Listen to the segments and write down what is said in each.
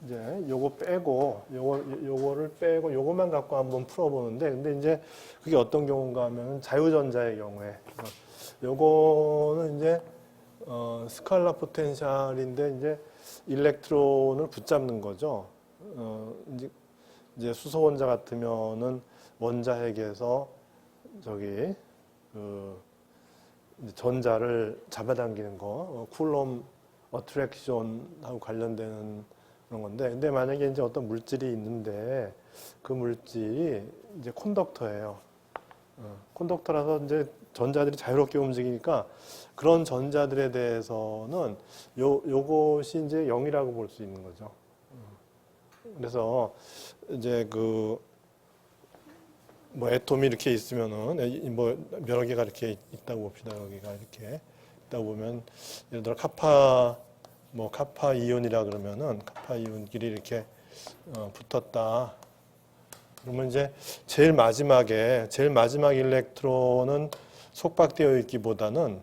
이제 요거 빼고 요거를 빼고 요것만 갖고 한번 풀어보는데, 근데 이제 그게 어떤 경우인가 하면 자유전자의 경우에 요거는 이제 스칼라 포텐셜인데 이제 일렉트론을 붙잡는 거죠. 이제 수소 원자 같으면은 원자핵에서 저기 그 이제 전자를 잡아당기는 거, 쿨롬 어트랙션하고 관련되는 그런 건데, 근데 만약에 이제 어떤 물질이 있는데 그 물질이 이제 콘덕터예요. 콘덕터라서 이제 전자들이 자유롭게 움직이니까 그런 전자들에 대해서는 요것이 이제 0이라고 볼 수 있는 거죠. 그래서 이제 그 뭐 애톰이 이렇게 있으면은 뭐 여러 개가 이렇게 있다고 봅시다. 여기가 이렇게 있다 보면 예를 들어 카파 이온이라 그러면은 카파 이온끼리 이렇게 붙었다. 그러면 이제 제일 마지막 일렉트론은 속박되어 있기보다는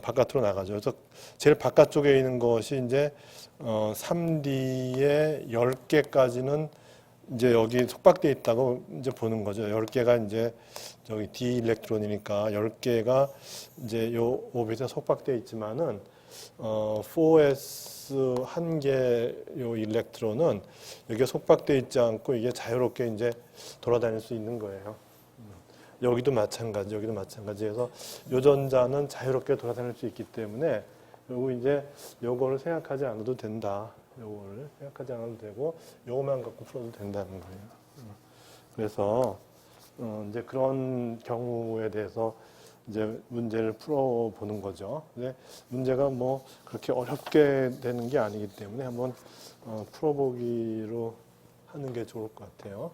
바깥으로 나가죠. 그래서 제일 바깥쪽에 있는 것이 이제 3D의 10개까지는 이제 여기 속박되어 있다고 이제 보는 거죠. 10개가 이제 저기 D 일렉트론이니까 10개가 이제 요 오빗에 속박되어 있지만은 4s 한 개 요 일렉트론은 여기에 속박되어 있지 않고 이게 자유롭게 이제 돌아다닐 수 있는 거예요. 여기도 마찬가지. 그래서 요 전자는 자유롭게 돌아다닐 수 있기 때문에 요거 이제 요거를 생각하지 않아도 된다. 요거를 생각하지 않아도 되고 요거만 갖고 풀어도 된다는 거예요. 그래서 이제 그런 경우에 대해서 이제 문제를 풀어보는 거죠. 근데 문제가 뭐 그렇게 어렵게 되는 게 아니기 때문에 한번 풀어보기로 하는 게 좋을 것 같아요.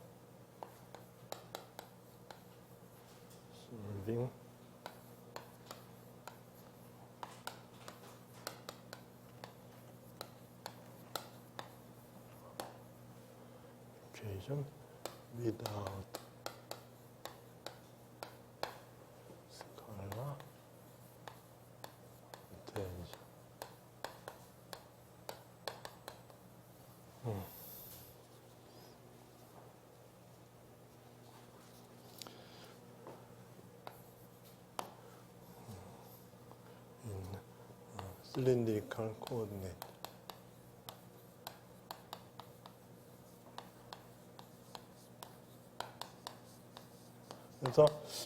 solving equation without scalar potential. cylindrical coordinate. 그래서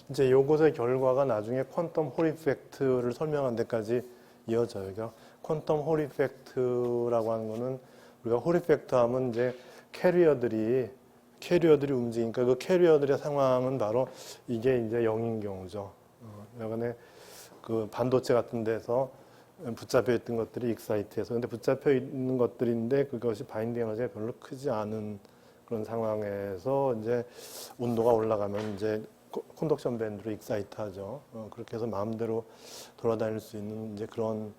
이제 요것의 결과가 나중에 퀀텀 홀 이펙트를 설명한 데까지 이어져요. 그러니까 퀀텀 홀 이펙트라고 하는 거는 우리가 홀 이펙트 하면 이제 캐리어들이 움직이니까 그 캐리어들의 상황은 바로 이게 이제 0인 경우죠. 여간에 그 반도체 같은 데서 붙잡혀 있던 것들이 익사이트해서, 근데 붙잡혀 있는 것들인데 그것이 바인딩 에너지가 별로 크지 않은 그런 상황에서 이제 온도가 올라가면 이제 콘덕션 밴드로 익사이트하죠. 그렇게 해서 마음대로 돌아다닐 수 있는 이제 그런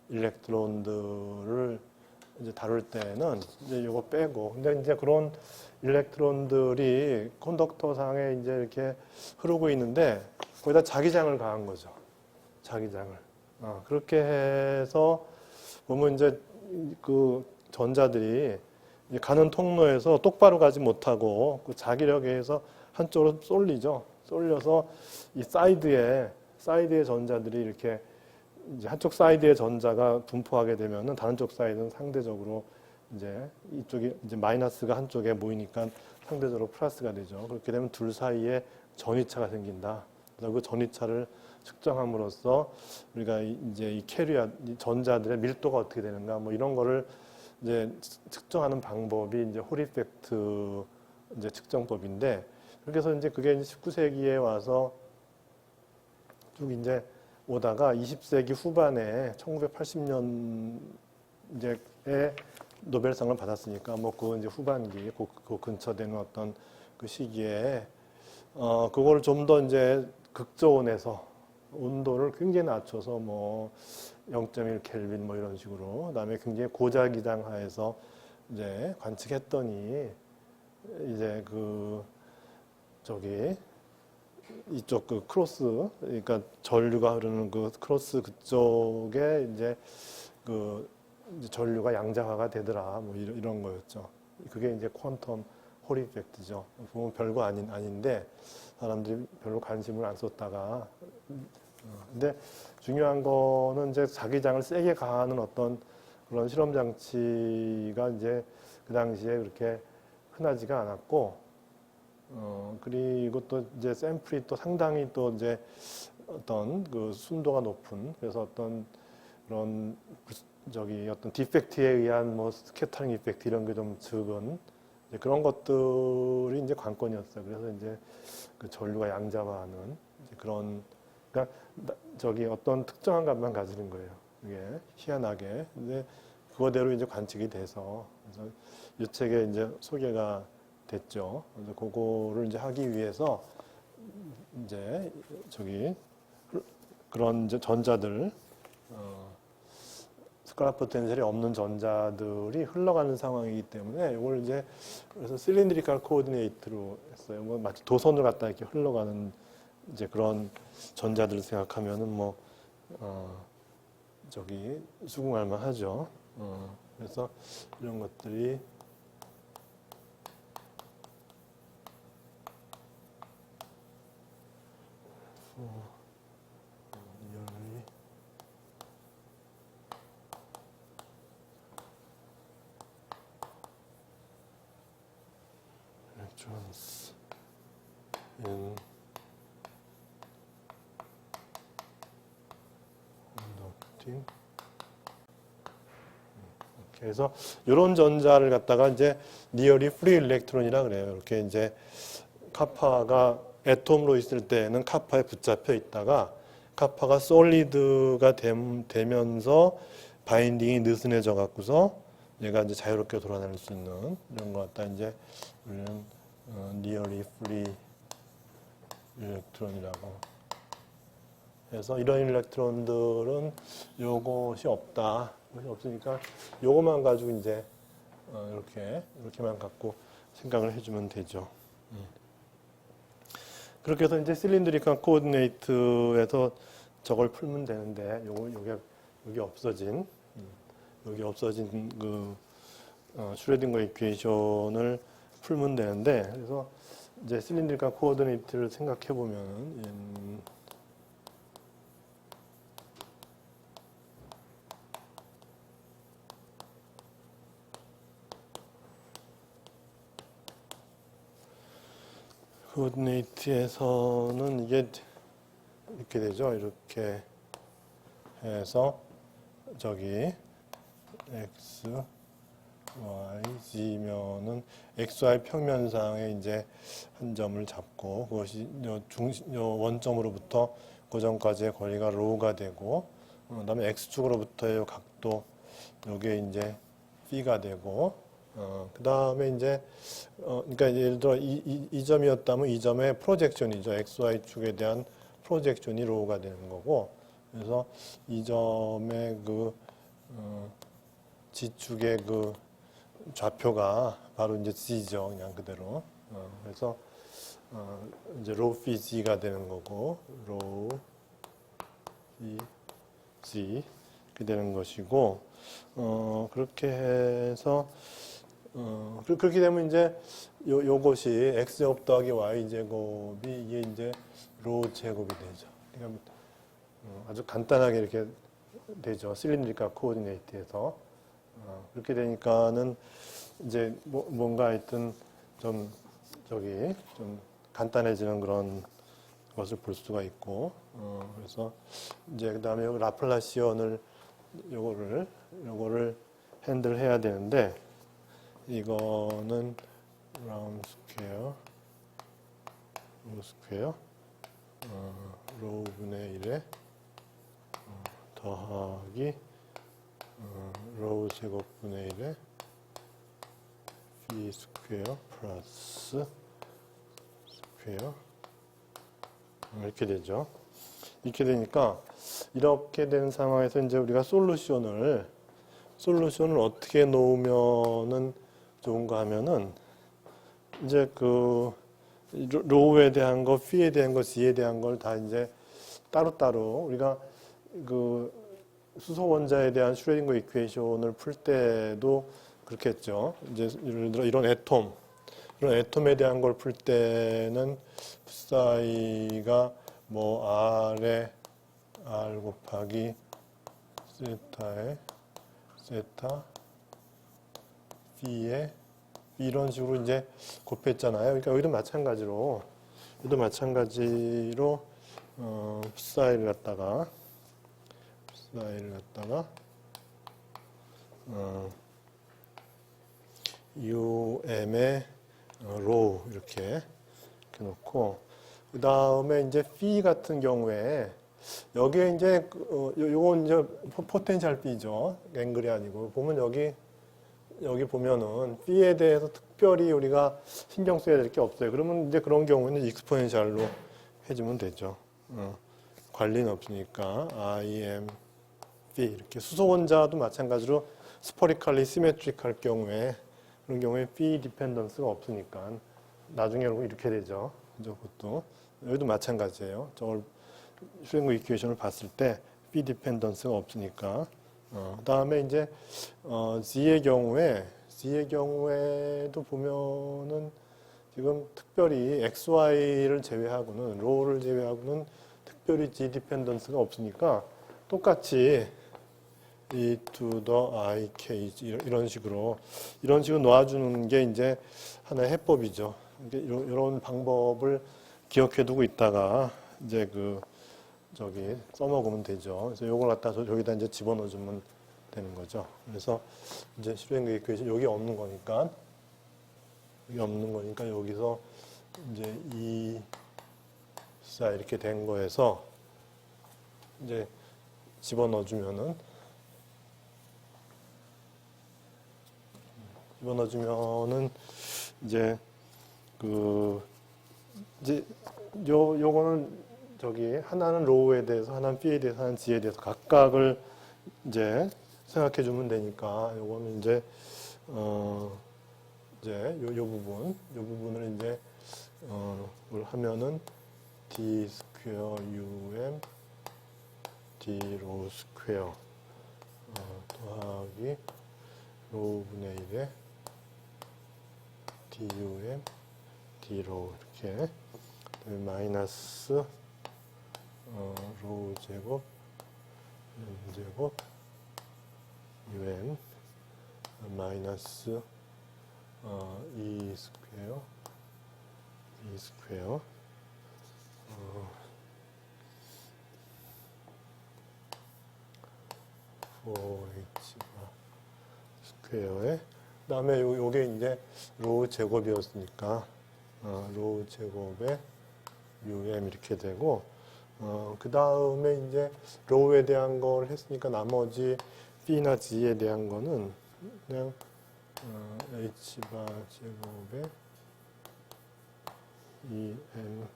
일렉트론들을 이제 다룰 때는 이제 요거 빼고, 근데 이제 그런 일렉트론들이 콘덕터 상에 이제 이렇게 흐르고 있는데 거기다 자기장을 가한 거죠. 자기장을. 그렇게 해서 보면 이제 그 전자들이 가는 통로에서 똑바로 가지 못하고 그 자기력에 의해서 한쪽으로 쏠리죠. 쏠려서 이 사이드의 전자들이 이렇게 이제 한쪽 사이드의 전자가 분포하게 되면은 다른 쪽 사이드는 상대적으로 이제 이쪽이 이제 마이너스가 한쪽에 모이니까 상대적으로 플러스가 되죠. 그렇게 되면 둘 사이에 전위차가 생긴다. 그래서 그 전위차를 측정함으로써 우리가 이제 이 캐리어 전자들의 밀도가 어떻게 되는가 뭐 이런 거를 이제 측정하는 방법이 이제 홀 이펙트 이제 측정법인데, 그렇게 해서 이제 그게 이제 19세기에 와서 쭉 이제 오다가 20세기 후반에 1980년 이제에 노벨상을 받았으니까 뭐 그 이제 후반기 그 근처 되는 어떤 그 시기에 그걸 좀 더 이제 극저온에서 온도를 굉장히 낮춰서 뭐 0.1 켈빈 뭐 이런 식으로, 그다음에 굉장히 고자기장 하에서 이제 관측했더니 이제 그 저기 이쪽 그 크로스, 그러니까 전류가 흐르는 그 크로스 그쪽에 이제 그 이제 전류가 양자화가 되더라. 뭐 이런 거였죠. 그게 이제 퀀텀 홀 이펙트죠. 보면 별거 아닌데 사람들이 별로 관심을 안 썼다가 근데 중요한 거는 이제 자기장을 세게 가하는 어떤 그런 실험 장치가 이제 그 당시에 그렇게 흔하지가 않았고 그리고 또 이제 샘플이 또 상당히 또 이제 어떤 그 순도가 높은 그래서 어떤 그런 어떤 디펙트에 의한 뭐 스캐터링 이펙트 이런 게 좀 적은 이제 그런 것들이 이제 관건이었어요. 그래서 이제 그 전류가 양자화하는 이제 그런 그러니까 어떤 특정한 값만 가지는 거예요. 이게 희한하게. 근데 그거대로 이제 관측이 돼서 그래서 이 책에 이제 소개가 됐죠. 그래서 그거를 이제 하기 위해서 이제 그런 이제 전자들 스칼라 포텐셜이 없는 전자들이 흘러가는 상황이기 때문에 이걸 이제 그래서 실린드리컬 코오디네이트로 했어요. 뭐 마치 도선을 갖다 이렇게 흘러가는 이제 그런 전자들을 생각하면은 뭐 수긍할 만하죠. 그래서 이런 것들이 electrons in conducting. 그래서 이런 전자를 갖다가 이제 니어리 프리 일렉트론이라 그래요. 이렇게 이제 카파가 애톰으로 있을 때는 카파에 붙잡혀 있다가 카파가 솔리드가 되면서 바인딩이 느슨해져 갖고서 얘가 이제 자유롭게 돌아다닐 수 있는 이런 것 같다. 이제 우리는 니어리 프리 일렉트론이라고 해서 이런 일렉트론들은 요것이 없다. 이것이 없으니까 요것만 가지고 이제 이렇게만 갖고 생각을 해주면 되죠. 그렇게 해서 이제 실린드리컬 코오디네이트에서 저걸 풀면 되는데 여기 없어진 그 슈레딩거 이퀘이션을 풀면 되는데 그래서 이제 실린드리컬 코오디네이트를 생각해 보면은 코오디네이트에서는 이게 이렇게 되죠. 이렇게 해서 x, y, z면은 xy 평면상에 이제 한 점을 잡고 그것이 원점으로부터 고점까지의 거리가 로우가 되고 그다음에 x축으로부터의 각도 요게 이제 p가 되고 그 다음에 이제 그러니까 예를 들어 이 점이었다면 이 점의 프로젝션이죠. xy 축에 대한 프로젝션이 로우가 되는 거고 그래서 이 점의 그 지축의 그 좌표가 바로 이제 g죠. 그냥 그대로. 그래서 이제 로우 phi g가 되는 거고 로우 phi g 이렇게 되는 것이고 그렇게 해서 그렇게 되면 이제 요것이 x제곱 더하기 y제곱이 이게 이제 로우 제곱이 되죠. 그러니까 아주 간단하게 이렇게 되죠. 실린드리컬 코오디네이트에서 그렇게 되니까는 이제 뭔가 하여튼 좀 간단해지는 그런 것을 볼 수가 있고 그래서 이제 그다음에 여기 라플라시언을 요거를 핸들해야 되는데 이거는 라운드 스퀘어 로우 분의 1에 더하기 로우 제곱분의 1에 phi 스퀘어 플러스 스퀘어 이렇게 되죠. 이렇게 되니까 이렇게 된 상황에서 이제 우리가 솔루션을 어떻게 놓으면은 좋은가 하면은 이제 그 로우에 대한 거, 피에 대한 거, 지에 대한 걸 다 이제 따로따로 우리가 그 수소 원자에 대한 슈레딩거 이퀘이션을 풀 때도 그렇게 했죠. 이제 예를 들어 이런 애톰에 대한 걸 풀 때는 psi가 뭐 R에 R 곱하기 세타에 세타 B에 이런 식으로 이제 곱했잖아요. 그러니까 여기도 마찬가지로 psi를 갖다가 um의 로우 이렇게 놓고 그 다음에 이제 phi 같은 경우에 여기에 이제 요건 이제 포텐셜 B죠. 앵글이 아니고 보면 여기 보면은 phi에 대해서 특별히 우리가 신경 써야 될 게 없어요. 그러면 이제 그런 경우에는 익스포넨셜로 해주면 되죠. 관리는 없으니까 im phi 이렇게 수소 원자도 마찬가지로 스퍼리칼리 시메트릭할 경우에 그런 경우에 phi 디펜던스가 없으니까 나중에 이렇게 되죠. 그것도 여기도 마찬가지예요. 저걸 슈레딩거 이퀘이션을 봤을 때 phi 디펜던스가 없으니까 그다음에 이제 Z의 경우에도 보면은 지금 특별히 XY를 제외하고는 로우를 제외하고는 특별히 G 디펜던스가 없으니까 똑같이 e to the ik 이런 식으로 놓아주는 게 이제 하나의 해법이죠. 이런 방법을 기억해 두고 있다가 이제 써먹으면 되죠. 그래서 요걸 갖다 저기다 이제 집어넣어주면 되는 거죠. 그래서 이제 슈레딩거 이퀘이션 여기 없는 거니까 여기서 이제 psi 이렇게 된 거에서 이제 집어넣어주면은 이제 요거는 하나는 로우에 대해서, 하나는 B에 대해서, 하나는 G에 대해서 각각을 이제 생각해 주면 되니까 요거는 이제 요 부분을 이제 뭘 하면은 D 스퀘어 UM D 로우 스퀘어 더하기 로우 분의 1에 DUM D 로우 이렇게 마이너스 로우 제곱 제곱 UM 마이너스 E 스퀘어 4H 스퀘어에 그다음에 요게 이제 로우 제곱이었으니까 로우 제곱에 UM 이렇게 되고 그 다음에 이제 로우에 대한 걸 했으니까 나머지 B나 G에 대한 거는 그냥 H바 제곱에 EM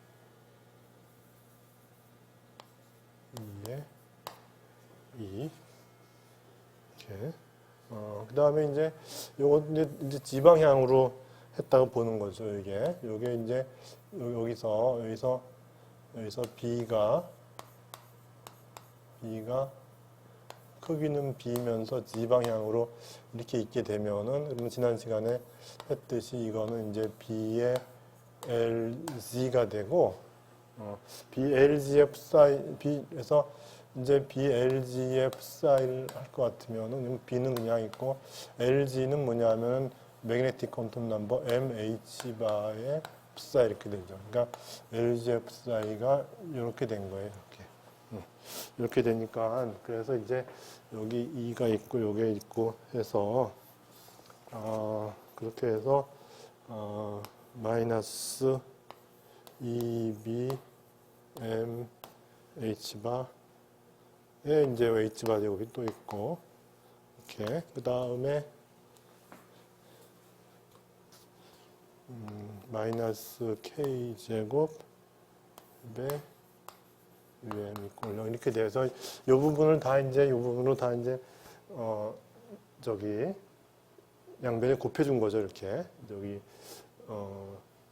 2에 2 이렇게 그 다음에 이제 요거 이제 G 방향으로 했다고 보는 거죠. 요게 이제 여기서 B가 크기는 B면서 G 방향으로 이렇게 있게 되면은 그러면 지난 시간에 했듯이 이거는 이제 B의 LG가 되고 BLG의 B에서 이제 BLG의 psi를 할 것 같으면은 B는 그냥 있고 LG는 뭐냐면 매그네틱 퀀텀 넘버 MH 바의 psi 이렇게 되죠. 그러니까 LG의 psi가 이렇게 된 거예요. 이렇게 되니까 그래서 이제 여기 E가 있고 요게 있고 해서 그렇게 해서 마이너스 2B M H 바에 이제 H 바 제곱이 또 있고 이렇게 그 다음에 마이너스 K 제곱에 UM 이꼴 이렇게 돼서 이 부분을 다 이제 양변에 곱해준 거죠. 이렇게 여기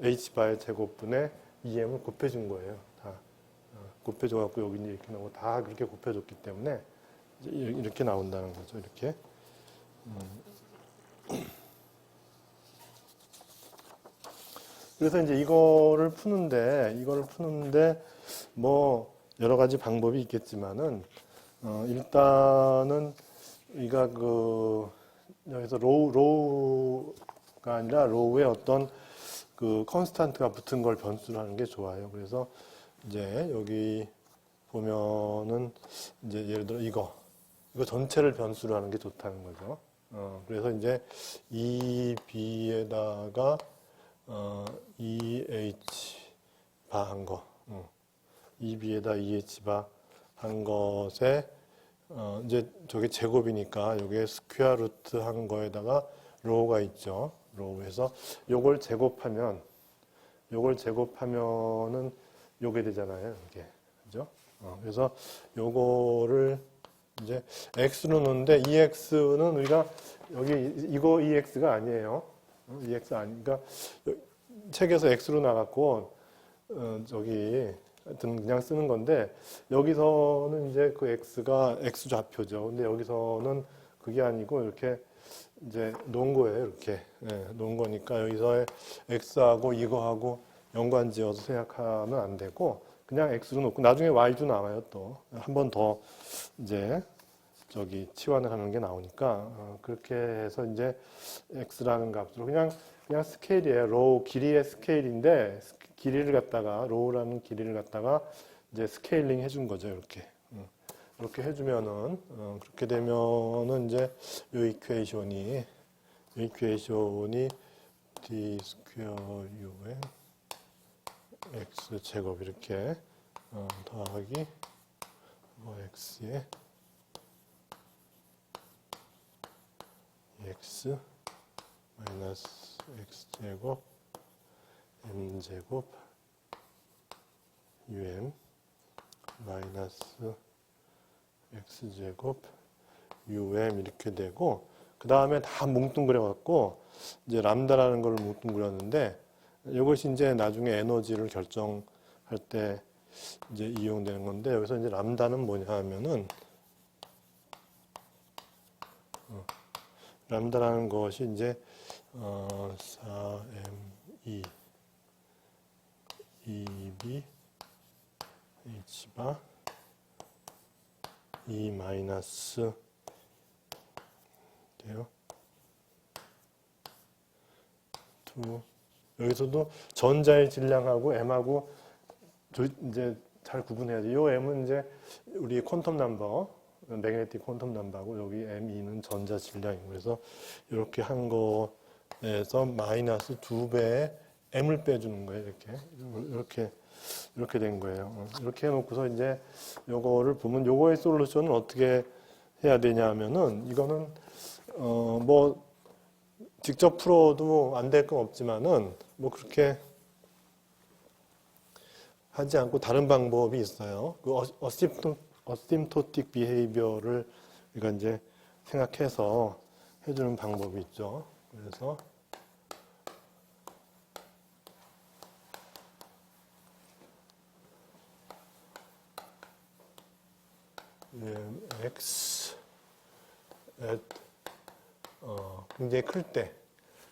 H 바의 제곱분의 EM을 곱해준 거예요. 다 곱해줘갖고 여기 이렇게 나오고 다 그렇게 곱해줬기 때문에 이렇게 나온다는 거죠. 이렇게. 그래서 이제 이거를 푸는데 뭐 여러 가지 방법이 있겠지만은 일단은 우리가 여기서 로우가 아니라 로우에 어떤 그 컨스탄트가 붙은 걸 변수로 하는 게 좋아요. 그래서 이제 여기 보면은 이제 예를 들어 이거 전체를 변수로 하는 게 좋다는 거죠. 그래서 이제 EB에다가 EH 바 한 거, EB에다 EH 바 한 것에 이제 저게 제곱이니까 여기에 스퀘어 루트 한 거에다가 로우가 있죠. 로우에서 요걸 제곱하면은 요게 되잖아요. 이게 그죠? 그래서 요거를 이제 x로 놓는데 이 x는 우리가 여기 이거 이 x가 아니에요. EX 아니니까 책에서 x로 나갔고 저기 하여튼 그냥 쓰는 건데 여기서는 이제 그 x가 x 좌표죠. 근데 여기서는 그게 아니고 이렇게 이제 놓은 거예요. 이렇게 놓은 거니까 여기서의 x하고 이거하고 연관지어서 생각하면 안 되고 그냥 x로 놓고 나중에 y도 나와요. 또 한 번 더 이제 저기 치환을 하는 게 나오니까 그렇게 해서 이제 x라는 값으로 그냥 스케일이에요. 로우 길이의 스케일인데 길이를 갖다가 로우라는 길이를 갖다가 이제 스케일링 해준 거죠. 이렇게 해주면은 그렇게 되면은 이제 이 이퀘이션이 d 스퀘어 u의 x 제곱 이렇게 더하기 x의 x 마이너스 x제곱 m제곱 마이너스 x제곱 이렇게 되고 그 다음에 다 뭉뚱그려 갖고 이제 람다라는 걸 뭉뚱그렸는데 이것이 이제 나중에 에너지를 결정할 때 이제 이용되는 건데 여기서 이제 람다는 뭐냐 하면은 람다라는 것이 이제 4m2 2b h바 2 마이너스 돼요. 2 여기서도 전자의 질량하고 m하고 이제 잘 구분해야 돼요. 이 m은 이제 우리 퀀텀 넘버, 매그네틱 퀀텀 넘버고 여기 m2는 전자 질량이고 그래서 이렇게 한 거에서 마이너스 2배의 m을 빼주는 거예요. 이렇게 된 거예요. 이렇게 해놓고서 이제 요거를 보면 요거의 솔루션은 어떻게 해야 되냐면은 이거는 뭐 직접 풀어도 안 될 건 없지만은 뭐 그렇게 하지 않고 다른 방법이 있어요. 그 어심토틱 비헤이비어를 우리가 이제 생각해서 해주는 방법이 있죠. 그래서 x at 굉장히 클 때,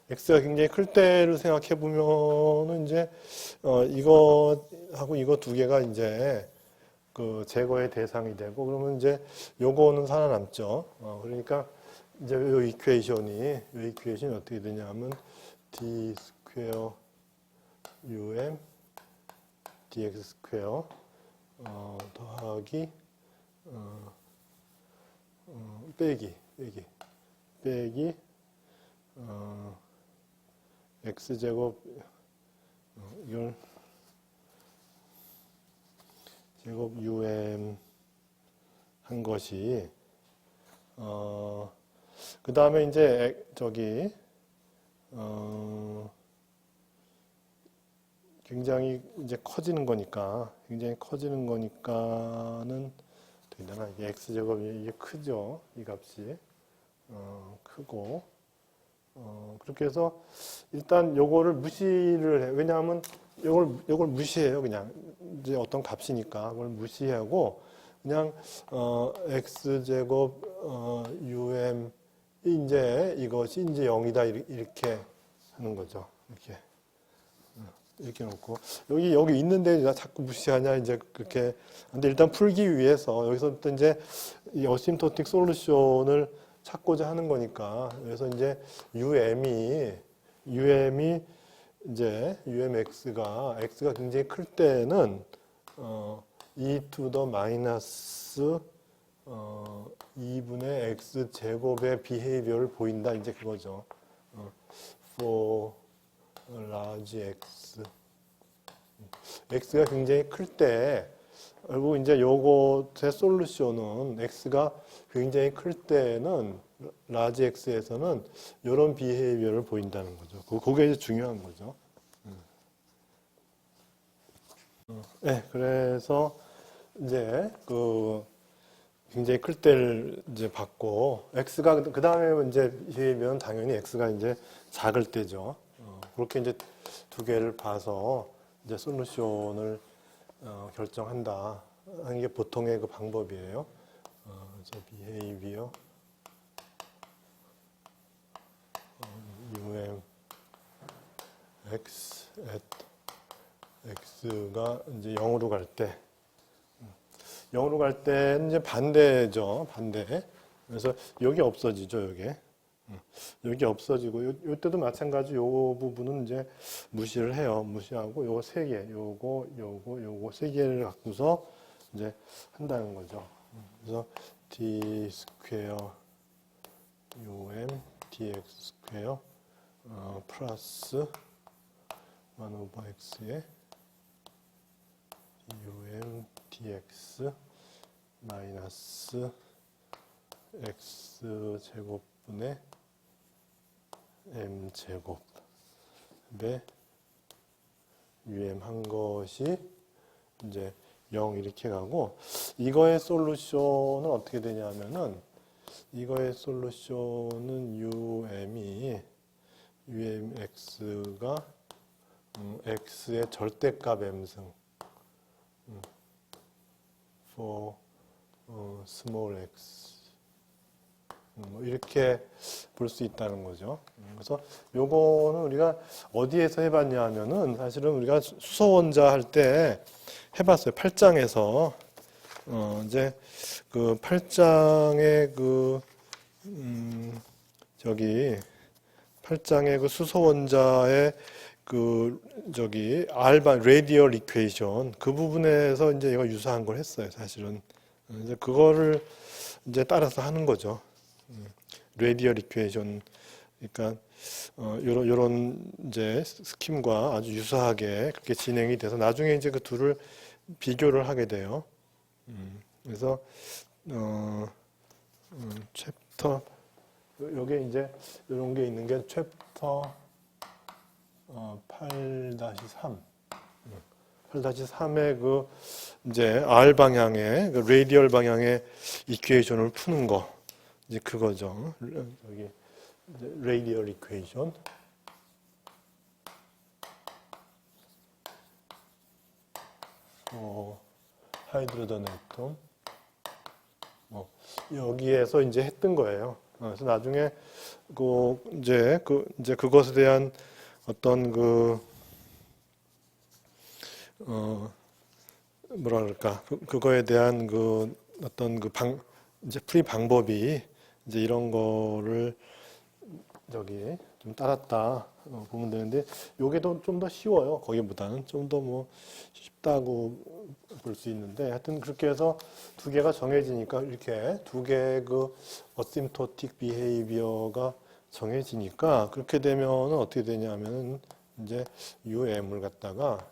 x가 굉장히 클 때를 생각해 보면은 이제 이거하고 이거 두 개가 이제 그 제거의 대상이 되고 그러면 이제 요거는 살아남죠. 그러니까 이제 이 이퀘이션이 어떻게 되냐면 d 스퀘어 um dx 스퀘어 더하기 빼기 x제곱 이걸 제곱 한 것이 그 다음에 이제 저기 굉장히 이제 커지는 거니까는 되나 이게 x제곱이 이게 크죠. 이 값이 크고 그렇게 해서 일단 요거를 무시를 해. 왜냐하면 요걸 무시해요. 그냥 이제 어떤 값이니까 그걸 무시하고 그냥 x제곱 um 이제 이것이 이제 0이다 이렇게 하는 거죠. 이렇게 놓고 여기 있는데 나 자꾸 무시하냐 이제 그렇게. 근데 일단 풀기 위해서 여기서부터 이제 이 어심토틱 솔루션을 찾고자 하는 거니까. 그래서 이제 um이 이제 umx가 굉장히 클 때는 e to the 마이너스 2분의 x 제곱의 비헤이비어를 보인다 이제 그거죠. for large x. x가 굉장히 클 때, 그리고 이제 요것의 솔루션은 x가 굉장히 클 때는 large x에서는 이런 비헤이비어를 보인다는 거죠. 그게 이제 중요한 거죠. 네, 그래서 이제 굉장히 클 때를 이제 봤고, x가 그 다음에 이제 비헤이비어는 당연히 x가 이제 작을 때죠. 그렇게 이제 두 개를 봐서 이제 솔루션을 결정한다 하는 게 보통의 그 방법이에요. 그래서 behavior um x at x가 이제 0으로 갈 때, 0으로 갈 때는 이제 반대죠, 반대. 그래서 여기 없어지죠, 여기 없어지고, 요때도 마찬가지 요 부분은 이제 무시를 해요. 무시하고, 요거 세 개, 요거 세 개를 갖고서 이제 한다는 거죠. 그래서 d 스퀘어 um dx 스퀘어 플러스 1 오버 x에 um dx 마이너스 x 제곱분의 m 제곱에 한 것이 이제 0 이렇게 가고, 이거의 솔루션은 어떻게 되냐면은, 이거의 솔루션은 umx가 x의 절대값 m승 for small x 이렇게 볼 수 있다는 거죠. 그래서 요거는 우리가 어디에서 해봤냐 하면은, 사실은 우리가 수소원자 할 때 해봤어요. 8장에서 이제 그 8장의 저기 8장의 그 수소원자의 라디얼 이퀘이션 그 부분에서 이제 얘가 유사한 걸 했어요. 사실은 이제 그거를 이제 따라서 하는 거죠. 라디얼 이퀘이션, 그러니까 요런 이제 스킴과 아주 유사하게 그렇게 진행이 돼서 나중에 이제 그 둘을 비교를 하게 돼요. 그래서 챕터 여기에 이제 이런 게 있는 게 챕터 8-3 8-3의 그 이제 R 방향의 그 라디얼 방향의 이퀘이션을 푸는 거, 이제 그거죠. 여기 라디얼 이퀘이션. 하이드로전 애톰. 여기에서 이제 했던 거예요. 그래서 나중에 이제 그것에 대한 어떤 뭐라 그럴까, 그거에 대한 어떤 이제 풀이 방법이 이제 이런 거를 좀 따랐다 보면 되는데, 요게도 좀 더 쉬워요. 거기보다는 좀 더 쉽다고 볼 수 있는데, 하여튼 그렇게 해서 두 개가 정해지니까, 이렇게 두 개의 어심토틱 비헤이비어가 정해지니까, 그렇게 되면은 어떻게 되냐면은 이제 um을 갖다가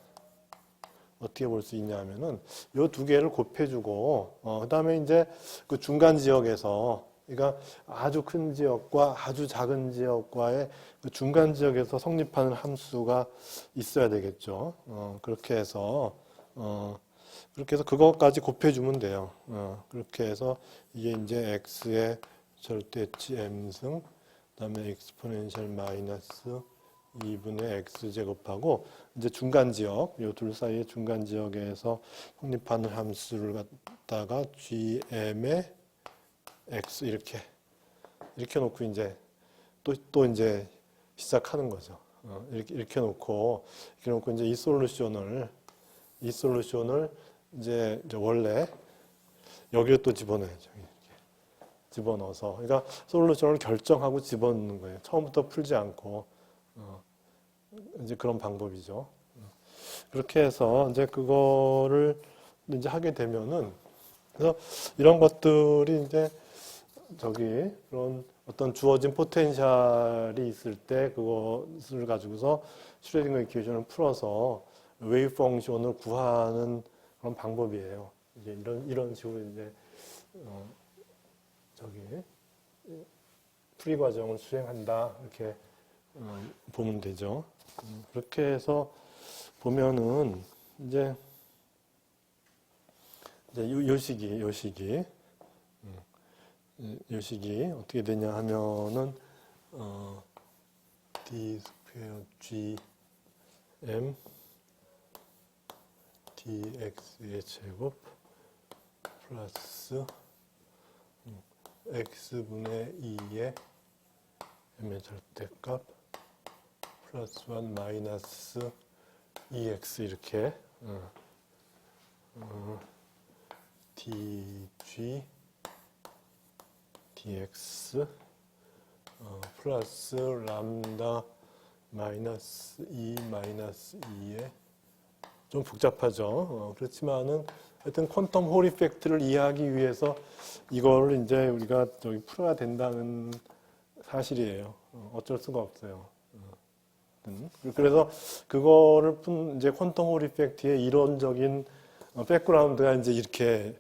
어떻게 볼 수 있냐면은 요 두 개를 곱해주고, 그다음에 이제 그 중간 지역에서, 그러니까 아주 큰 지역과 아주 작은 지역과의 그 중간 지역에서 성립하는 함수가 있어야 되겠죠. 그렇게 해서 그것까지 곱해주면 돼요. 그렇게 해서 이게 이제 x의 절대치 m승, 그다음에 exponential 마이너스 2분의 x 제곱하고 이제 중간 지역, 요 둘 사이의 중간 지역에서 성립하는 함수를 갖다가 gm의 x 이렇게 놓고 이제 또 이제 시작하는 거죠. 이렇게 놓고 이제 이 솔루션을 이제 원래 여기로 또 집어넣어야죠. 이렇게 집어넣어서 그러니까 솔루션을 결정하고 집어넣는 거예요. 처음부터 풀지 않고 이제 그런 방법이죠. 그렇게 해서 이제 그거를 이제 하게 되면은 그래서 이런 것들이 이제 그런 어떤 주어진 포텐셜이 있을 때 그것을 가지고서 슈레딩거 이퀘이션을 풀어서 웨이브 펑션을 구하는 그런 방법이에요. 이제 이런 식으로 이제 풀이 과정을 수행한다 이렇게 보면 되죠. 그렇게 해서 보면은 이제 요 식이 어떻게 되냐 하면은 d 스퀘어 g m dx의 제곱 플러스 x분의 2의 m의 절대값 플러스 1 마이너스 2x 이렇게 dg dx 플러스 람다 마이너스 2 마이너스 2에 좀 복잡하죠. 그렇지만은 하여튼 퀀텀 홀 이펙트를 이해하기 위해서 이걸 이제 우리가 풀어야 된다는 사실이에요. 어쩔 수가 없어요. 그래서 그거를 이제 퀀텀 홀 이펙트의 이론적인 백그라운드가 이제 이렇게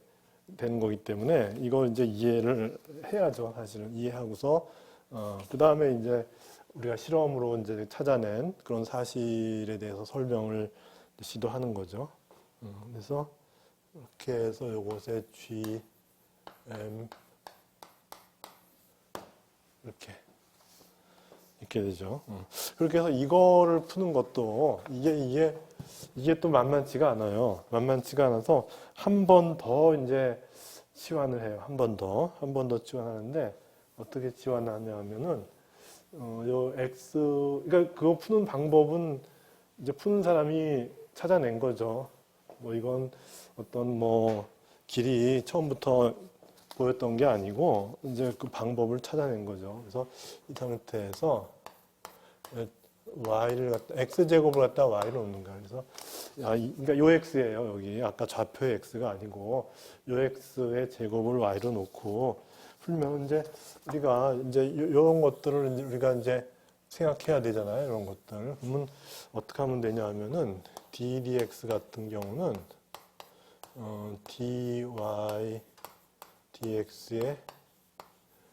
되는 거기 때문에 이걸 이제 이해를 해야죠. 사실은 이해하고서 그 다음에 이제 우리가 실험으로 이제 찾아낸 그런 사실에 대해서 설명을 시도하는 거죠. 그래서 이렇게 해서 요것에 G, M 이렇게 되죠. 그렇게 해서 이거를 푸는 것도 이게 또 만만치가 않아요. 만만치가 않아서 한 번 더 이제 치환을 해요. 한 번 더 치환하는데 어떻게 치환하냐 하면은 요 X 그러니까 그거 푸는 방법은 이제 푸는 사람이 찾아낸 거죠. 뭐 이건 어떤 뭐 길이 처음부터 보였던 게 아니고 이제 그 방법을 찾아낸 거죠. 그래서 이 상태에서 y를 갖다 x 제곱을 갖다 y를 놓는 거야. 그래서 그러니까 요 x예요. 여기 아까 좌표의 x가 아니고 요 x의 제곱을 y로 놓고 풀면 이제 우리가 이제 이런 것들을 우리가 이제 생각해야 되잖아요. 이런 것들. 그러면 어떻게 하면 되냐 하면은 d dx 같은 경우는 dy dx의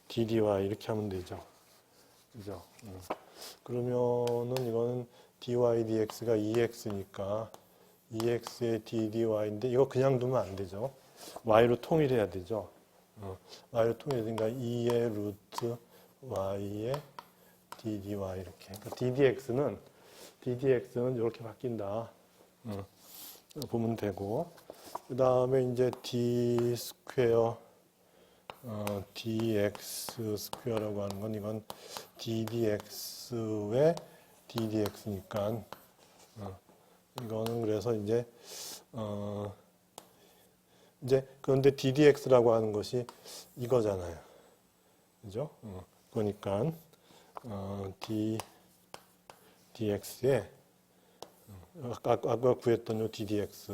ddy 이렇게 하면 되죠. 그죠? 그러면은 이거는 dy dx가 2x니까 2x의 ddy인데 이거 그냥 두면 안 되죠. y로 통일해야 되죠. y로 통일해야 되니까 2의 루트 y의 ddy 이렇게. 그러니까 ddx는 이렇게 바뀐다. 보면 되고 그 다음에 이제 d 스퀘어 dx 스퀘어라고 하는 건 이건 ddx의 ddx니까 이거는 그래서 이제 그런데 ddx라고 하는 것이 이거잖아요. 그죠? 그러니까 dx에 아까 구했던 요 ddx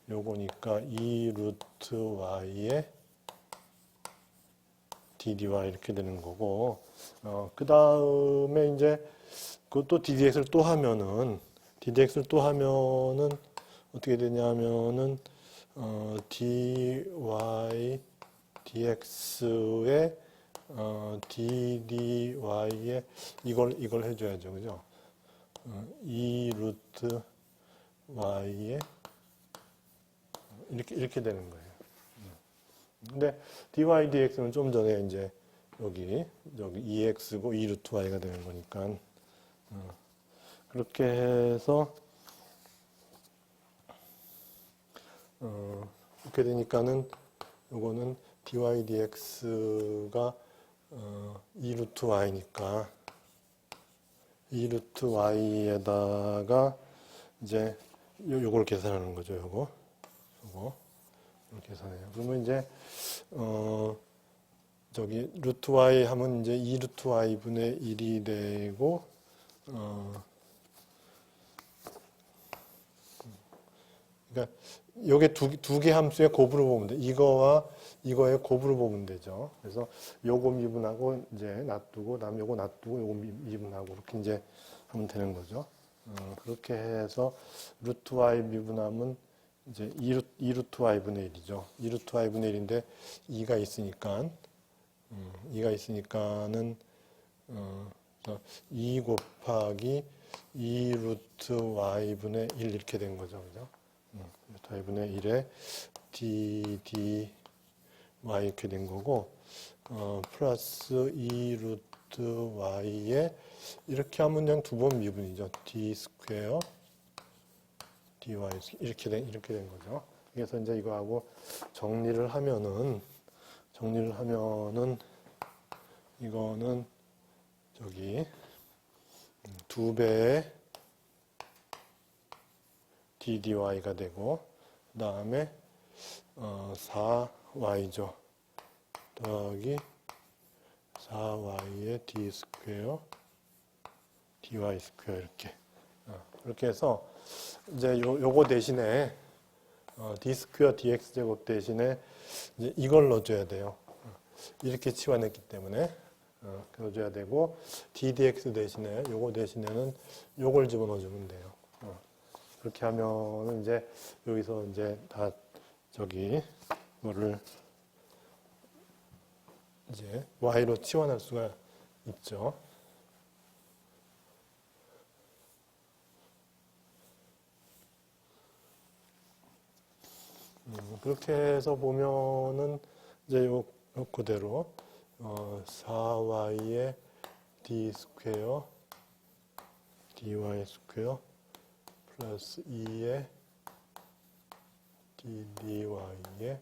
요거니까 2 루트 y의 ddy 이렇게 되는 거고 그 다음에 이제 그것도 ddx를 또 하면은 어떻게 되냐면은 dy dx의 ddy에 이걸 해줘야죠, 그죠? 2 루트 y에 이렇게 되는 거예요. 근데 dy dx는 좀 전에 이제 여기 2x고 2 루트 y가 되는 거니까 그렇게 해서 이렇게 되니까는 요거는 dy dx가 2루트 y니까 2루트 y에다가 이제 요걸 계산하는 거죠. 요거 계산해요. 그러면 이제 저기 루트 y 하면 이제 2루트 y분의 1이 되고 그러니까 요게 두 개 함수의 곱으로 보면 돼. 이거와 이거의 곱으로 보면 되죠. 그래서 요거 미분하고 이제 놔두고 다음 요거 놔두고 요거 미분하고 이렇게 이제 하면 되는 거죠. 그렇게 해서 루트 y 미분하면 이제 2루트 y분의 1이죠. 2루트 y분의 1인데 2가 있으니까 2가 있으니까는 2 곱하기 2루트 y분의 1 이렇게 된 거죠. 그죠? 루트 y분의 1에 dy 이렇게 된 거고 플러스 2루트 y에 이렇게 하면 그냥 두 번 미분이죠. d 스퀘어 dy 이렇게 된 거죠. 그래서 이제 이거하고 정리를 하면은 이거는 저기 2배의 ddy가 되고 그 다음에 4y죠. 더하기 4y의 d 스퀘어 dy 스퀘어 이렇게 해서 이제 요거 대신에 d 스퀘어 dx 제곱 대신에 이제 이걸 넣어줘야 돼요. 이렇게 치환했기 때문에 넣어줘야 되고 ddx 대신에 요거 대신에는 요걸 집어넣어주면 돼요. 그렇게 하면은 이제 여기서 이제 다 저기 뭐를 이제 y로 치환할 수가 있죠. 그렇게 해서 보면은 이제 요 그대로 4y의 d 스퀘어 dy 스퀘어 플러스 2의 ddy의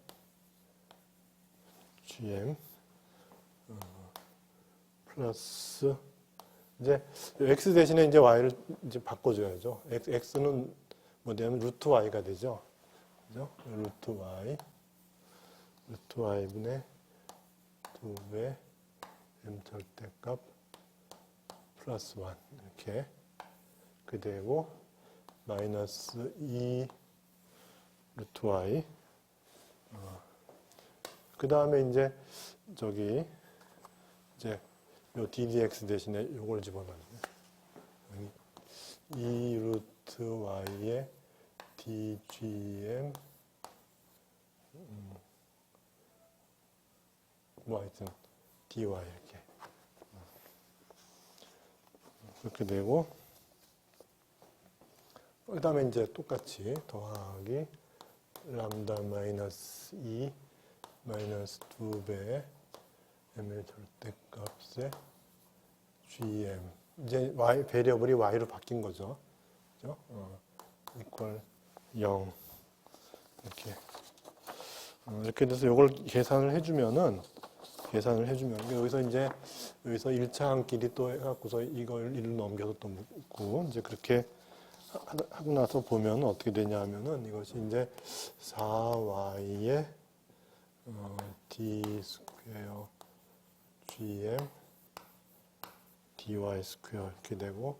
gm 플러스 이제 x 대신에 이제 y를 이제 바꿔줘야죠. x는 뭐 되면 루트 y가 되죠. 그죠? 루트 y분의 2배 m 절대값 플러스 1 이렇게 그 되고 마이너스 2 루트 y 그 다음에 이제 저기 이제 요 ddx 대신에 요걸 집어넣어요. 2 루트 y의 dgm 뭐 하여튼 dy 이렇게 되고 그 다음에 이제 똑같이 더하기 람다 마이너스 2 마이너스 2배 m의 절대값에 gm 이제 y 베리어블이 y로 바뀐 거죠. 그죠? 이퀄 0 이렇게 돼서 이걸 계산을 해주면은 여기서 이제 여기서 1차항끼리 또 해갖고서 이걸 1로 넘겨서 또 묶고 이제 그렇게 하고 나서 보면 어떻게 되냐 하면은 이것이 이제 4y의 d 스퀘어 gm dy 스퀘어 이렇게 되고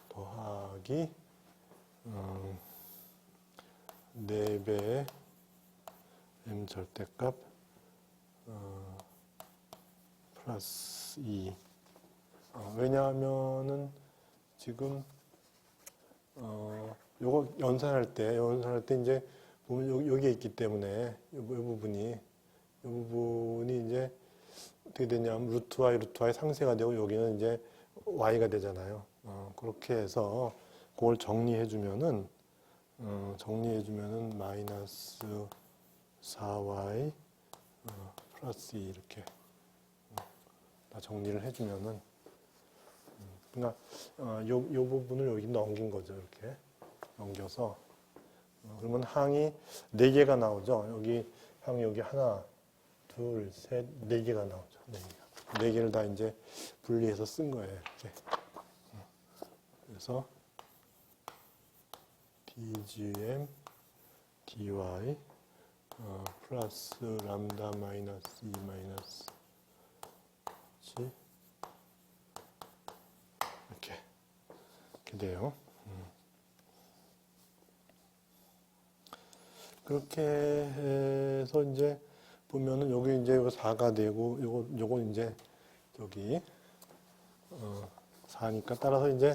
더하기 4배의 m 절대값 플러스 2 왜냐하면은 지금 요거 연산할 때 이제 보면 여기에 있기 때문에 이 부분이 이제 어떻게 되냐면 루트 y 상쇄가 되고 여기는 이제 y가 되잖아요. 그렇게 해서 그걸 정리해주면은 마이너스 4y 플러스 2 이렇게 다 정리를 해주면은 그러니까 요 부분을 여기 넘긴 거죠. 이렇게 넘겨서 그러면 항이 4개가 나오죠. 여기 항이 여기 하나, 둘, 셋, 4개가 나오죠. 4개가. 4개를 다 이제 분리해서 쓴 거예요. 이렇게. 그래서 dgm dy 플러스 람다 마이너스 2 마이너스 g 이렇게 돼요. 그렇게 해서 이제 보면은 여기 이제 이거 4가 되고 요거 이제 저기 4니까 따라서 이제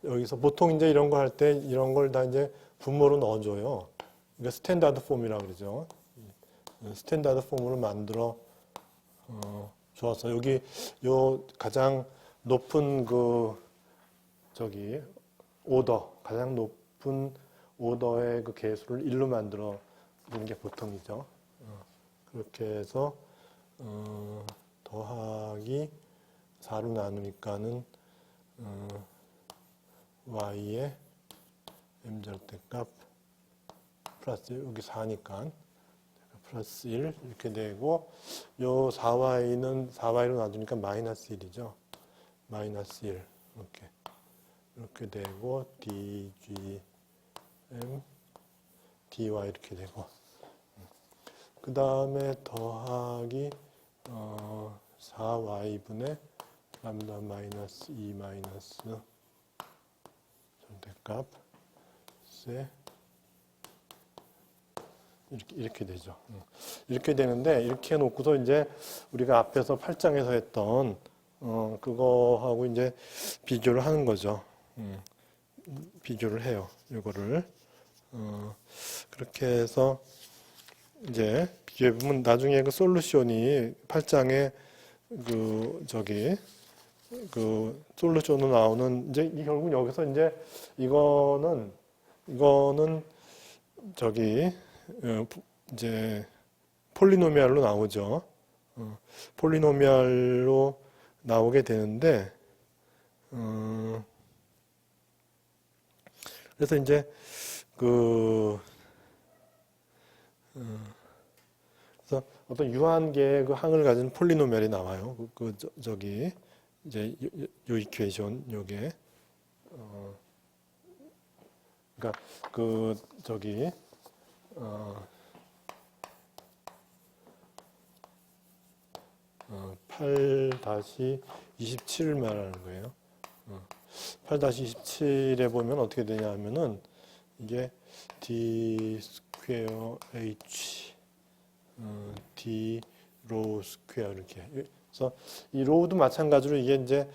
여기서 보통 이제 이런 거 할 때 이런 걸 다 이제 분모로 넣어줘요. 그러니까 스탠다드 폼이라고 그러죠. 스탠다드 폼으로 만들어 줘서 여기 요 가장 높은 그 저기 오더 가장 높은 오더의 그 개수를 1로 만들어 주는 게 보통이죠. 그렇게 해서 더하기 4로 나누니까는 y의 m절대값 플러스 여기 4니까 플러스 1 이렇게 되고 요 4y로 놔두니까 마이너스 1이죠. 마이너스 1 이렇게 되고 dgm dy 이렇게 되고 그 다음에 더하기 4y분의 람다 마이너스 2 마이너스 절대값에 이렇게 되죠. 이렇게 되는데 이렇게 해놓고서 이제 우리가 앞에서 8장에서 했던 그거하고 이제 비교를 하는 거죠. 비교를 해요. 이거를 그렇게 해서 이제 비교해보면 나중에 그 솔루션이 8장에 그 솔루션으로 나오는 이제 결국 여기서 이제 이거는 저기 이제 폴리노미알로 나오죠. 폴리노미알로 나오게 되는데 그래서 이제 그래서 어떤 유한계의 그 항을 가진 폴리노미알이 나와요. 저기 이제 요 이퀘이션 요게 그러니까 저기 8-27을 말하는 거예요. 8-27에 보면 어떻게 되냐 하면은 이게 d 스퀘어 h d 로우 스퀘어 이렇게. 그래서 이 로우도 마찬가지로 이게 이제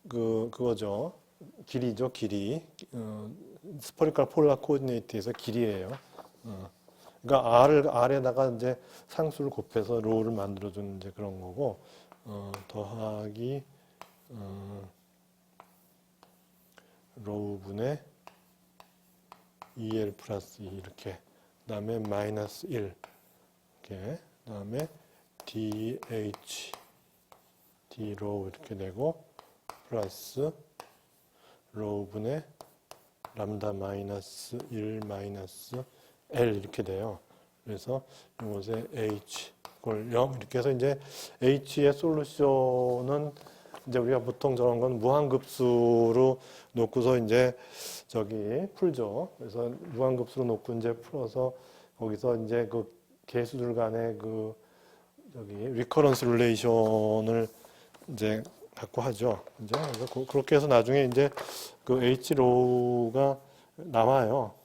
그거죠. 길이죠, 길이. 스퍼리컬 폴라 코디네이트에서 길이에요. 그러니까 R에다가 이제 상수를 곱해서 로우를 만들어주는 이제 그런 거고, 더하기, 로우분의 2L 플러스 2 이렇게. 그 다음에 마이너스 1. 이렇게. 그 다음에 DH, D 로우 이렇게 되고, 플러스 로우분의 람다 마이너스 1 마이너스 L 이렇게 돼요. 그래서 이것에 H 꼴 0 이렇게 해서 이제 H의 솔루션은 이제 우리가 보통 저런 건 무한급수로 놓고서 이제 저기 풀죠. 그래서 무한급수로 놓고 이제 풀어서 거기서 이제 그 개수들 간의 저기 리커런스 릴레이션을 이제 갖고 하죠. 이제 그래서 그렇게 해서 나중에 이제 그 H 로우가 나와요.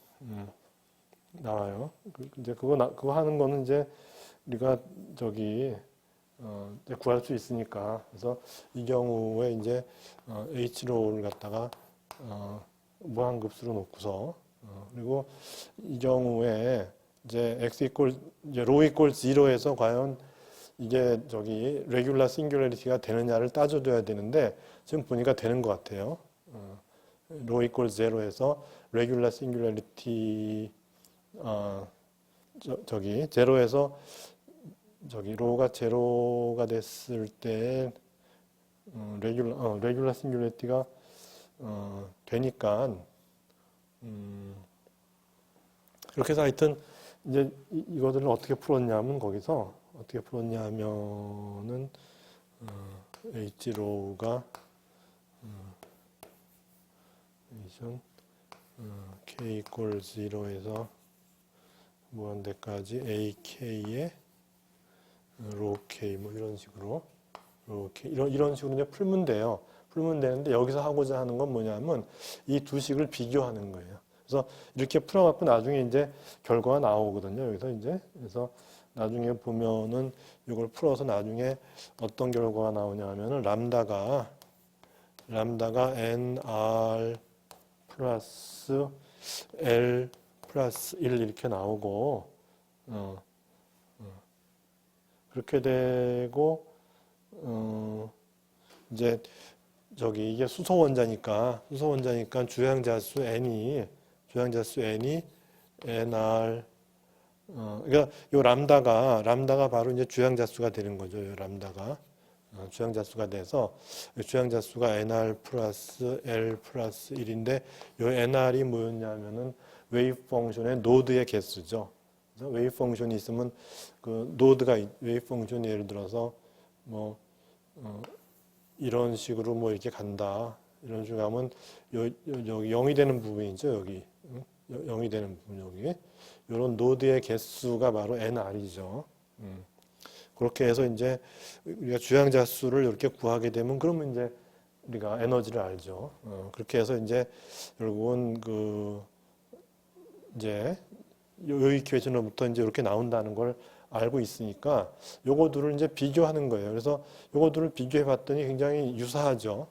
나와요. 이제 그거 하는 거는 이제 우리가 저기 이제 구할 수 있으니까. 그래서 이 경우에 이제 H 로우를 갖다가 무한급수로 놓고서 그리고 이 경우에 이제 이제 로우 이퀄 0에서 과연 이게 저기 레귤라 싱귤러리티가 되느냐를 따져둬야 되는데 지금 보니까 되는 것 같아요. 로우 이퀄 0에서 레귤라 싱귤러리티 저기 제로에서 저기 로우가 제로가 됐을 때 레귤라 싱귤러리티가 되니까 그렇게 해서 하여튼 이제 이거들을 어떻게 풀었냐면 거기서 어떻게 풀었냐면은 H-row가 K equals 0에서 무한대까지 AK의 rho K 뭐 이런 식으로 rho K 이런 식으로 이제 풀면 돼요. 풀면 되는데 여기서 하고자 하는 건 뭐냐면 이 두 식을 비교하는 거예요. 그래서 이렇게 풀어갖고 나중에 이제 결과가 나오거든요. 여기서 이제 그래서 나중에 보면은 이걸 풀어서 나중에 어떤 결과가 나오냐 하면은 람다가 nr 플러스 l 플러스 1 이렇게 나오고 그렇게 되고 이제 저기 이게 수소 원자니까 주양자수 n이 nr 그러니까 요 람다가 바로 이제 주양자수가 되는 거죠. 요 람다가 주양자수가 돼서 주양자수가 nr 플러스 l 플러스 1인데 요 nr이 뭐였냐면은 웨이브 펑션의 노드의 개수죠. 그래서 웨이브 펑션이 있으면 그 노드가 웨이브 펑션이 예를 들어서 뭐 이런 식으로 뭐 이렇게 간다. 이런 식으로 하면 여기 0이 되는 부분이죠. 여기 0이 되는 부분 여기 이런 노드의 개수가 바로 nr이죠. 그렇게 해서 이제 우리가 주양자 수를 이렇게 구하게 되면 그러면 이제 우리가 에너지를 알죠. 그렇게 해서 이제 결국은 그 이제 요 이퀘이션으로부터 이제 이렇게 나온다는 걸 알고 있으니까 요거 둘을 이제 비교하는 거예요. 그래서 요거 둘을 비교해 봤더니 굉장히 유사하죠.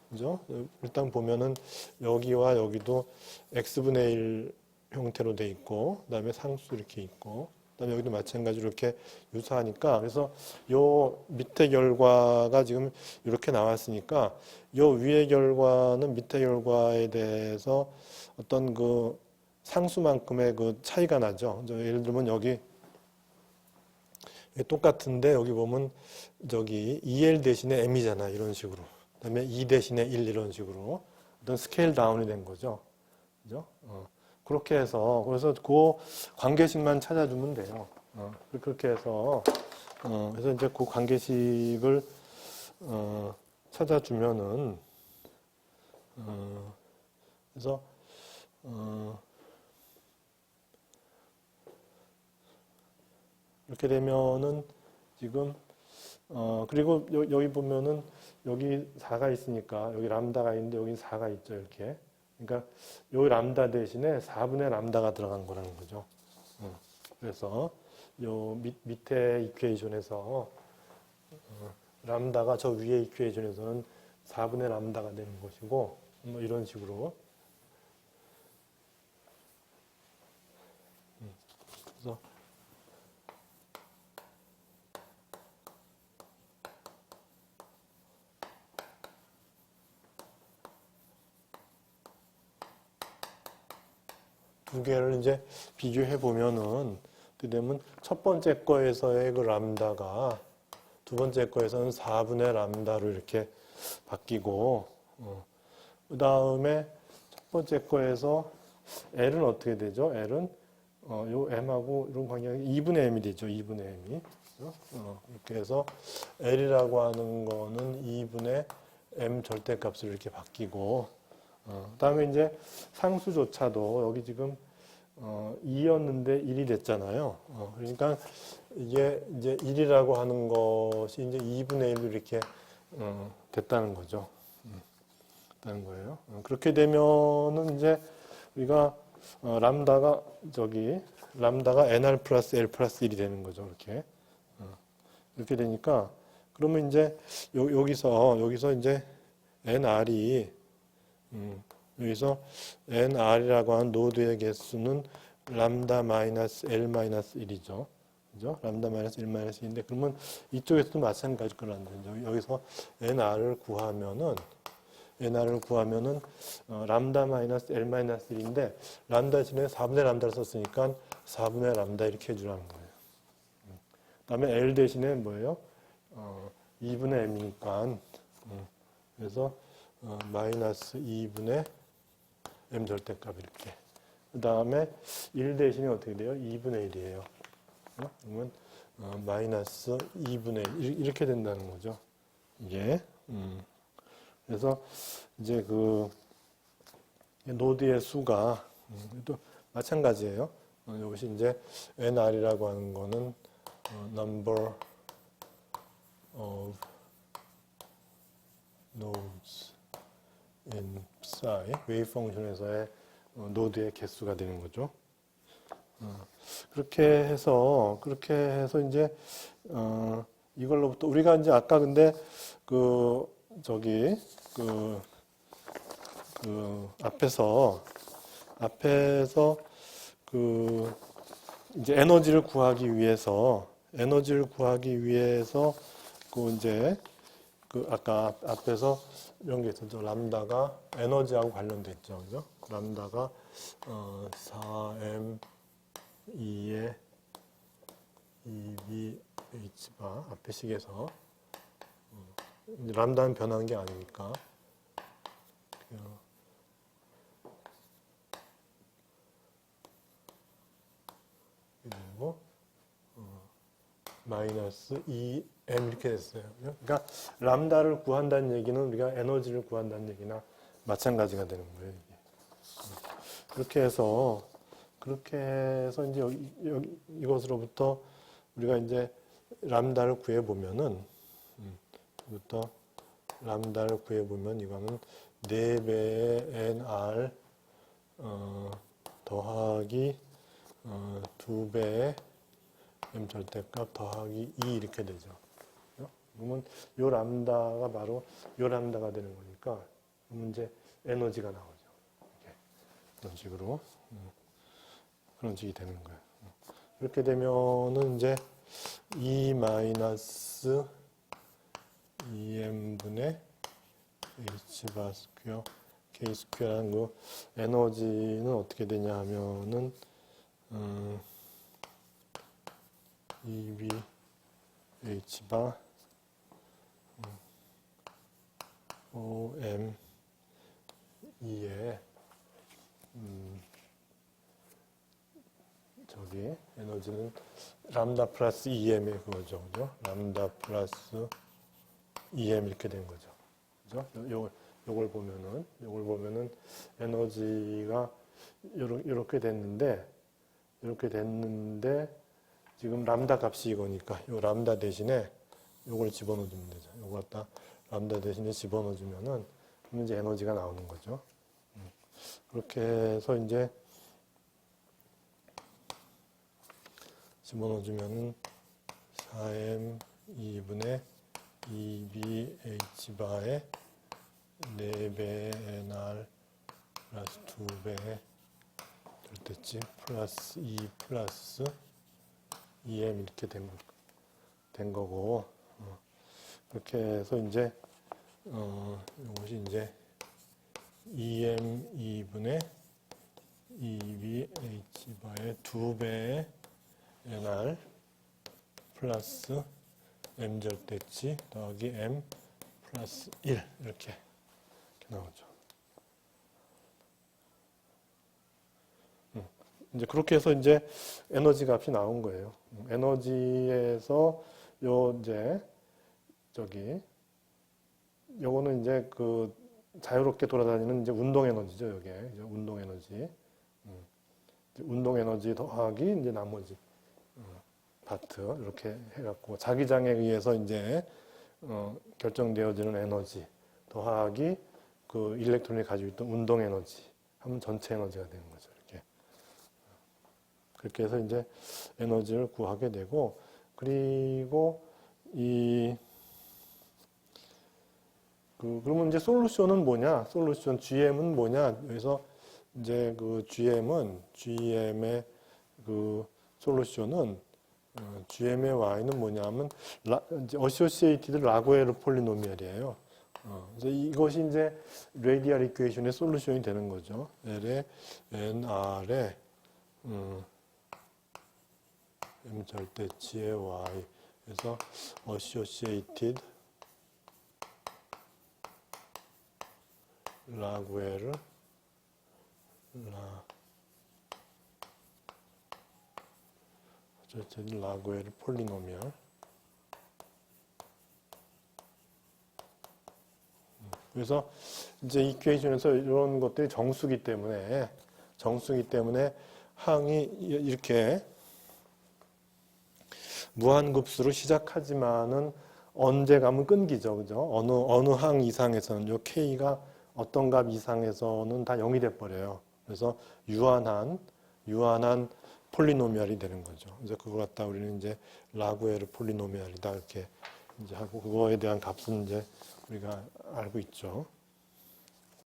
그죠? 일단 보면은 여기와 여기도 x분의 1 형태로 돼 있고 그다음에 상수 이렇게 있고 그다음에 여기도 마찬가지로 이렇게 유사하니까 그래서 요 밑에 결과가 지금 이렇게 나왔으니까 요 위의 결과는 밑에 결과에 대해서 어떤 그 상수만큼의 그 차이가 나죠. 예를 들면 여기 똑같은데 여기 보면 저기 2L 대신에 M이잖아. 이런 식으로. 그다음에 2 대신에 1 이런 식으로 어떤 스케일 다운이 된 거죠. 그죠? 그렇게 해서 그래서 그 관계식만 찾아주면 돼요. 그렇게 해서 그래서 이제 그 관계식을 찾아주면은 그래서 이렇게 되면은 지금 그리고 여기 보면은 여기 4가 있으니까 여기 람다가 있는데 여기 4가 있죠. 이렇게. 그러니까 여기 람다 대신에 4분의 람다가 들어간 거라는 거죠. 그래서 요 밑에 이퀘이션에서 람다가 저 위에 이퀘이션에서는 4분의 람다가 되는 것이고 뭐 이런 식으로 그래서 두 개를 이제 비교해 보면은 어떻게 되면 첫 번째 거에서의 그 람다가 두 번째 거에서는 4분의 람다로 이렇게 바뀌고 그 다음에 첫 번째 거에서 L은 어떻게 되죠? L은 요 M하고 이런 관계가 2분의 M이 되죠. 2분의 M이 이렇게 해서 L이라고 하는 거는 2분의 M 절대값으로 이렇게 바뀌고 그다음에 이제 상수조차도 여기 지금 2였는데 1이 됐잖아요. 그러니까 이게 이제 1이라고 하는 것이 이제 2분의 1로 이렇게 됐다는 거죠. 됐다는 거예요. 그렇게 되면은 이제 우리가 람다가 nr 플러스 l 플러스 1이 되는 거죠. 이렇게 이렇게 되니까 그러면 이제 여기서 이제 nr이 여기서 nr이라고 하는 노드의 개수는 람다 마이너스 l 마이너스 1이죠. 그죠? 람다 마이너스 1 마이너스 1인데 그러면 이쪽에서도 마찬가지일 거라는 거죠. 여기서 nr을 구하면은 람다 마이너스 l 마이너스 1인데 람다 대신에 4분의 람다를 썼으니까 4분의 람다 이렇게 해주라는 거예요. 그다음에 l 대신에 뭐예요? 2분의 m이니까 그래서 마이너스 2분의 m 절대값 이렇게. 그 다음에 1 대신에 어떻게 돼요? 2분의 1이에요. 그러면 마이너스 2분의 1 이렇게 된다는 거죠. 이게. 그래서 이제 그 노드의 수가 또 마찬가지예요. 이것이 이제 nr이라고 하는 거는 number of nodes in psi 웨이브 펑션에서의 노드의 개수가 되는 거죠. 그렇게 해서 이제 이걸로부터 우리가 이제 아까 근데 앞에서 이제 에너지를 구하기 위해서 이제 아까 앞에서 이런 게 있었죠. 람다가 에너지하고 관련돼 있죠. 그죠? 람다가 4m 2의 2bh바 앞에 식에서 이제 람다는 변한 게 아니니까 그리고 마이너스 2m 이렇게 됐어요. 그러니까 람다를 구한다는 얘기는 우리가 에너지를 구한다는 얘기나 마찬가지가 되는 거예요. 이게. 그렇게 해서 이제 이것으로부터 우리가 이제 람다를 구해보면은 이거는 4배의 nr 더하기 2배의 m 절대값 더하기 2 이렇게 되죠. 그러면 요 람다가 바로 요 람다가 되는 거니까 그러면 이제 에너지가 나오죠. 이렇게. 그런 식으로 그런 식이 되는 거예요. 이렇게 되면은 이제 2 마이너스 2m분의 h바 스퀘어 k 스퀘어라는 그 에너지는 어떻게 되냐 하면은 2b h바 om 2에 저기 에너지는 람다 플러스 2m의 그거죠. 그죠? 람다 플러스 2m 이렇게 된 거죠. 그죠? 요걸 보면은 에너지가 이렇게 됐는데 지금 람다 값이 이거니까 요 람다 대신에 요걸 집어넣어 주면 되죠. 요걸 갖다 람다 대신에 집어넣어 주면은 그러면 이제 에너지가 나오는 거죠. 그렇게 해서 이제 집어넣어 주면은 4m 2분의 2bh바의 4배의 nr 플러스 2배의 절대치 플러스 2 플러스 2m 이렇게 된 거고 그렇게 해서 이제 이것이 이제 2m 2분의 2bh바의 2배의 nr 플러스 m 절대치 더하기 m 플러스 1 이렇게 나오죠. 이제 그렇게 해서 이제 에너지 값이 나온 거예요. 에너지에서 요거는 이제 그 자유롭게 돌아다니는 이제 운동 에너지죠. 요게 이제 운동 에너지. 운동 에너지 더하기 이제 나머지 파트 이렇게 해갖고 자기장에 의해서 이제 결정되어지는 에너지 더하기 그 일렉트론이 가지고 있던 운동 에너지 하면 전체 에너지가 되는 거죠. 이렇게. 그렇게 해서 이제 에너지를 구하게 되고 그리고 그러면 이제 솔루션은 뭐냐? 솔루션 GM은 뭐냐? 그래서 이제 그 GM의 그 솔루션은 GM의 Y는 뭐냐면 어소시에이티드 라구에르 폴리노미얼이에요. 그래서 이것이 이제 레디얼 이퀘이션의 솔루션이 되는 거죠. L의 NR의 M 절대치의 Y 그래서 associated 라구에르 라구에르 폴리노미얼. 그래서 이제 이퀘이션에서 이런 것들이 정수기 때문에 항이 이렇게 무한급수로 시작하지만은 언제 가면 끊기죠, 그죠? 어느 항 이상에서는 요 k가 어떤 값 이상에서는 다 0이 돼 버려요. 그래서 유한한 폴리노미얼이 되는 거죠. 이제 그거 갖다 우리는 이제 라구에르 폴리노미얼이다 이렇게 이제 하고 그거에 대한 값은 이제 우리가 알고 있죠.